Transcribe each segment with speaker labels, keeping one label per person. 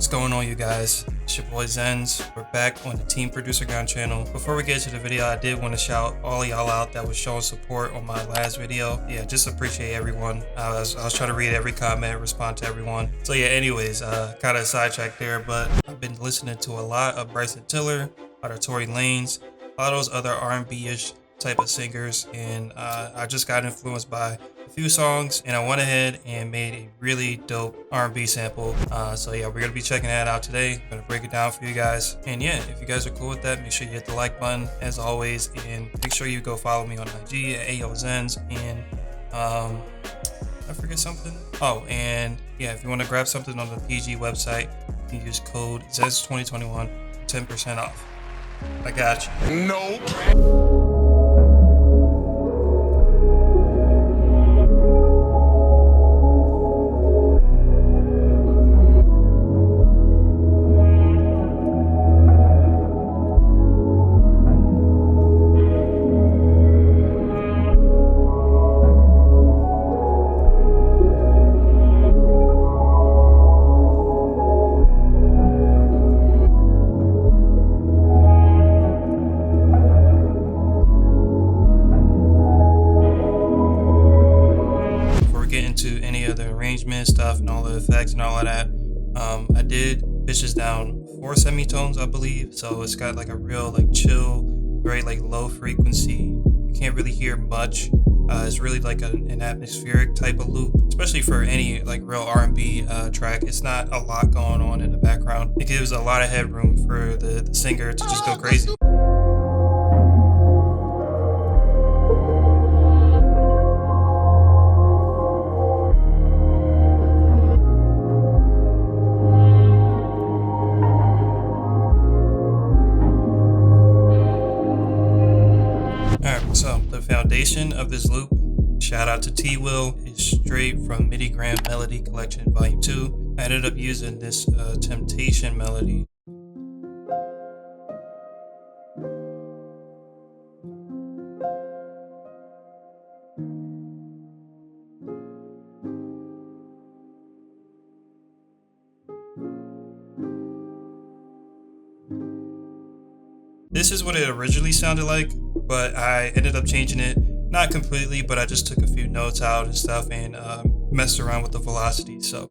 Speaker 1: What's going on, you guys? It's your boy Zens. We're back on the Team Producer Grind channel. Before we get to the video, I did want to shout all of y'all out that was showing support on my last video. Yeah, just appreciate everyone. I was trying to read every comment, respond to everyone. So yeah, anyways, kind of sidetracked there, but I've been listening to a lot of Bryson, a lot of Tory Lanez, a lot of those other R&B-ish type of singers, and I just got influenced by a few songs, and I went ahead and made a really dope R&B sample. So yeah, we're gonna be checking that out today. I'm gonna break it down for you guys, and yeah, if you guys are cool with that, make sure you hit the like button as always, and make sure you go follow me on IG at AOZens. And I forget something. Oh, and yeah, if you want to grab something on the PG website, you can use code ZENS2021 for 10% off. I got you.
Speaker 2: Nope.
Speaker 1: Stuff and all the effects and all of that. I did pitch this down 4 semitones, I believe, so it's got like a real like chill, very like low frequency. You can't really hear much. It's really like an atmospheric type of loop, especially for any like real R&B track. It's not a lot going on in the background. It gives a lot of headroom for the singer to just go crazy. So the foundation of this loop, shout out to TWILL, is straight from MIDIGRAM Melody Collection Volume 2. I ended up using this Temptation melody. This is what it originally sounded like, but I ended up changing it, not completely, but I just took a few notes out and stuff and messed around with the velocity. So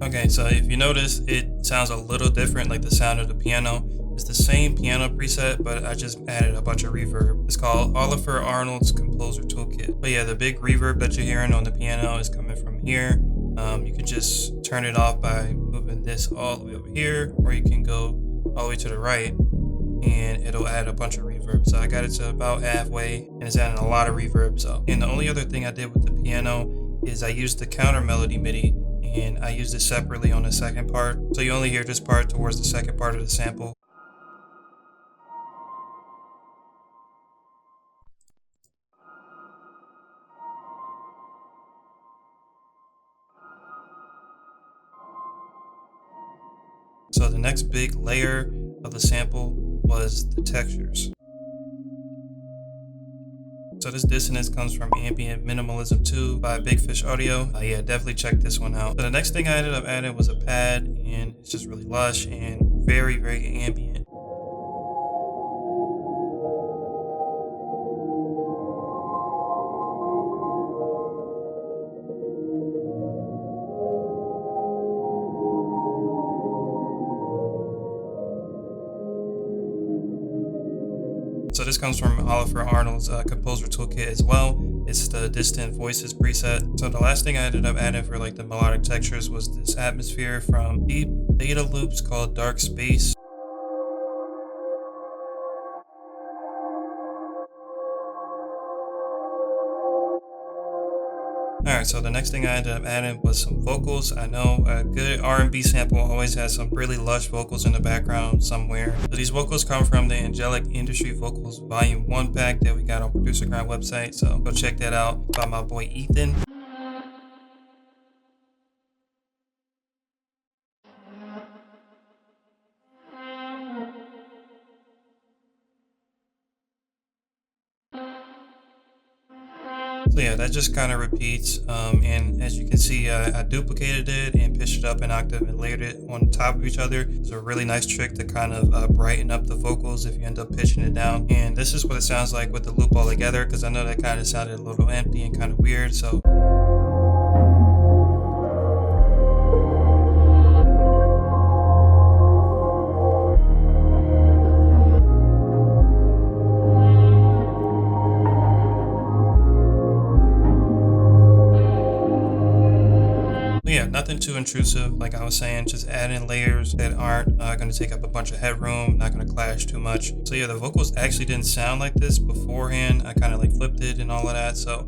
Speaker 1: okay, so if you notice, it sounds a little different, like the sound of the piano. It's the same piano preset, but I just added a bunch of reverb. It's called Oliver Arnold's Composer Toolkit. But yeah, the big reverb that you're hearing on the piano is coming from here. You can just turn it off by moving this all the way over here, or you can go all the way to the right and it'll add a bunch of reverb. So I got it to about halfway and it's adding a lot of reverb. So, and the only other thing I did with the piano is I used the counter melody MIDI, and I used it separately on the second part. So you only hear this part towards the second part of the sample. So the next big layer of the sample was the textures. So this dissonance comes from Ambient Minimalism 2 by Big Fish Audio. Yeah, definitely check this one out. So the next thing I ended up adding was a pad, and it's just really lush and very, very ambient. So this comes from Oliver Arnold's Composer Toolkit as well. It's the Distant Voices preset. So the last thing I ended up adding for like the melodic textures was this atmosphere from Deep Data Loops called Dark Space. Alright, so the next thing I ended up adding was some vocals. I know a good R&B sample always has some really lush vocals in the background somewhere. So these vocals come from the Angelic Industry Vocals Volume 1 pack that we got on ProducerGrind website. So go check that out by my boy Ethan. So yeah, that just kind of repeats. And as you can see, I duplicated it and pitched it up an octave and layered it on top of each other. It's a really nice trick to kind of brighten up the vocals if you end up pitching it down. And this is what it sounds like with the loop all together, because I know that kind of sounded a little empty and kind of weird. So yeah, nothing too intrusive. Like I was saying, just add in layers that aren't going to take up a bunch of headroom, not going to clash too much. So yeah, the vocals actually didn't sound like this beforehand. I kind of like flipped it and all of that. So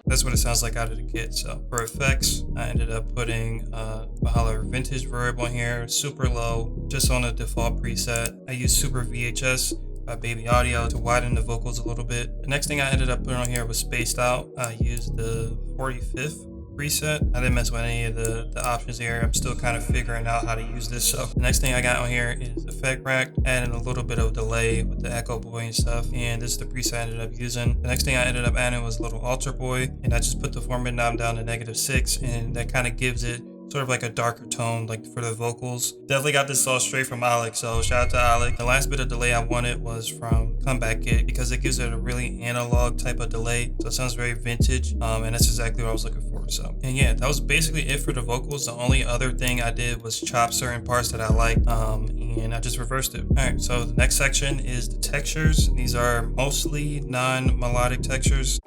Speaker 1: that's what it sounds like out of the kit. So for effects, I ended up putting Valhalla Vintage Verb on here, super low, just on a default preset. I use Super VHS by Baby Audio to widen the vocals a little bit. The next thing I ended up putting on here was Spaced Out. I used the 45th preset. I didn't mess with any of the options here. I'm still kind of figuring out how to use this. So the next thing I got on here is Effect Rack, adding a little bit of delay with the Echo Boy and stuff. And this is the preset I ended up using. The next thing I ended up adding was a little Alter Boy, and I just put the 4-bit knob down to -6, and that kind of gives it sort of like a darker tone, like for the vocals. Definitely got this all straight from Alec, so shout out to Alec. The last bit of delay I wanted was from Comeback Kit, because it gives it a really analog type of delay, so it sounds very vintage, and that's exactly what I was looking for. So, and yeah, that was basically it for the vocals. The only other thing I did was chop certain parts that I liked, and I just reversed it. All right, so the next section is the textures. These are mostly non-melodic textures.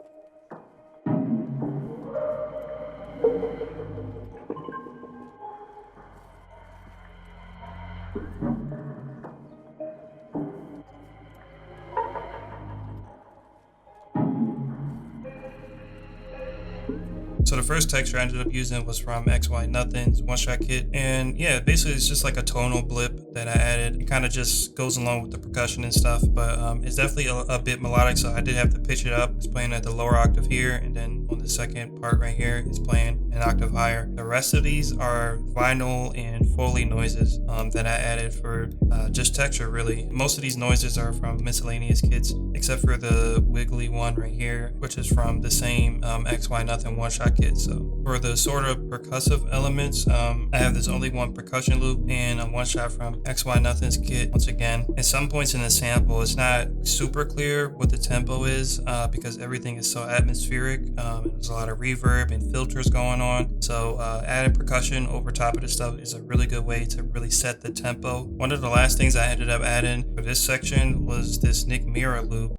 Speaker 1: So the first texture I ended up using was from XY Nothing's one-shot kit, and yeah, basically it's just like a tonal blip that I added. It kind of just goes along with the percussion and stuff, but it's definitely a bit melodic, so I did have to pitch it up. It's playing at the lower octave here, and then on the second part right here, it's playing an octave higher. The rest of these are vinyl and Foley noises that I added for just texture, really. Most of these noises are from miscellaneous kits, except for the wiggly one right here, which is from the same XY Nothing one-shot kit. So for the sort of percussive elements, I have this only one percussion loop and a one-shot from XY Nothing's kit. Once again, at some points in the sample, it's not super clear what the tempo is because everything is so atmospheric. There's a lot of reverb and filters going on. So adding percussion over top of this stuff is a really good way to really set the tempo. One of the last things I ended up adding for this section was this Nick Mira loop.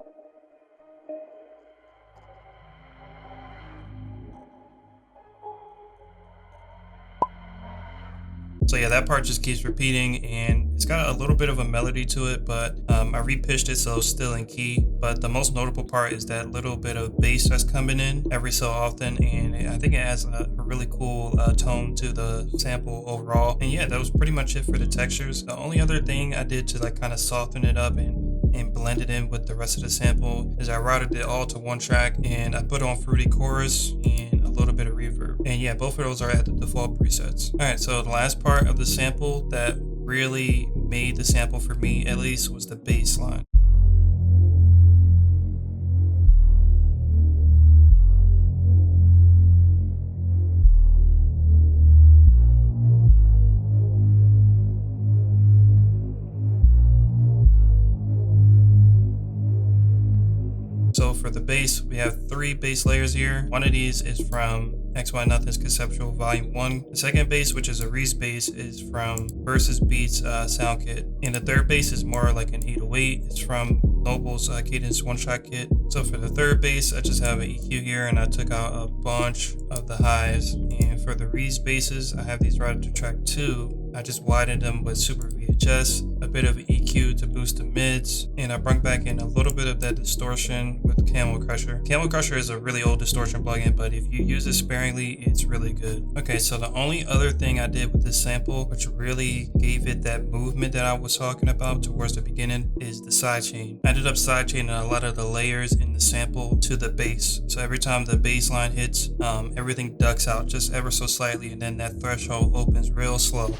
Speaker 1: So yeah, that part just keeps repeating, and it's got a little bit of a melody to it, but I repitched it so it's still in key. But the most notable part is that little bit of bass that's coming in every so often, and I think it adds a really cool tone to the sample overall. And yeah, that was pretty much it for the textures. The only other thing I did to like kind of soften it up and blend it in with the rest of the sample is I routed it all to one track, and I put on Fruity Chorus and a little bit of reverb. And yeah, both of those are at the default presets. All right, so the last part of the sample that really made the sample for me, at least, was the bass line. So for the bass, we have 3 bass layers here. One of these is from XY Nothing's Conceptual Volume 1. The second bass, which is a Reese bass, is from Versus Beats Sound Kit. And the third bass is more like an 808. It's from Noble's Cadence one-shot kit. So for the third bass, I just have an EQ here, and I took out a bunch of the highs. And for the Reese basses, I have these routed to track 2. I just widened them with Super VHS, a bit of EQ to boost the mids, and I brought back in a little bit of that distortion with Camel Crusher. Camel Crusher is a really old distortion plugin, but if you use it sparingly, it's really good. Okay, so the only other thing I did with this sample, which really gave it that movement that I was talking about towards the beginning, is the sidechain. I ended up sidechaining a lot of the layers in the sample to the bass. So every time the bass line hits, everything ducks out just ever so slightly, and then that threshold opens real slow.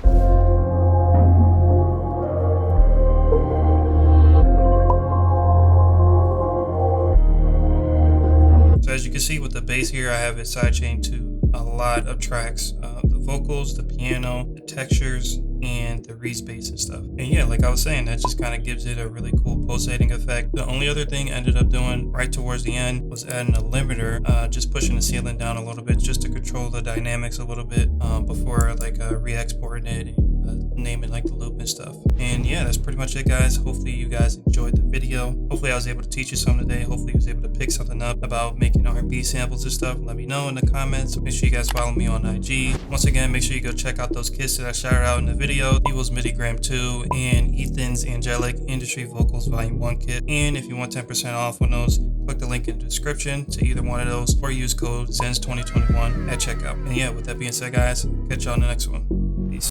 Speaker 1: as you can see with the bass here, I have it sidechained to a lot of tracks, the vocals, the piano, the textures, and the reeds bass and stuff. And yeah, like I was saying, that just kind of gives it a really cool pulsating effect. The only other thing I ended up doing right towards the end was adding a limiter, just pushing the ceiling down a little bit just to control the dynamics a little bit before like re-exporting it and naming like the loop and stuff. And yeah, that's pretty much it, guys. Hopefully you guys enjoyed the video. Hopefully I was able to teach you something today. Hopefully I was able to pick something up about making R&B samples and stuff. Let me know in the comments. Make sure you guys follow me on IG. Once again, make sure you go check out those kits that I shouted out in the video. TWILL's MIDIGRAM 2 and Ethan's Angelic Industry Vocals Volume 1 kit. And if you want 10% off on those, click the link in the description to either one of those or use code ZENS2021 at checkout. And yeah, with that being said, guys, catch y'all in the next one.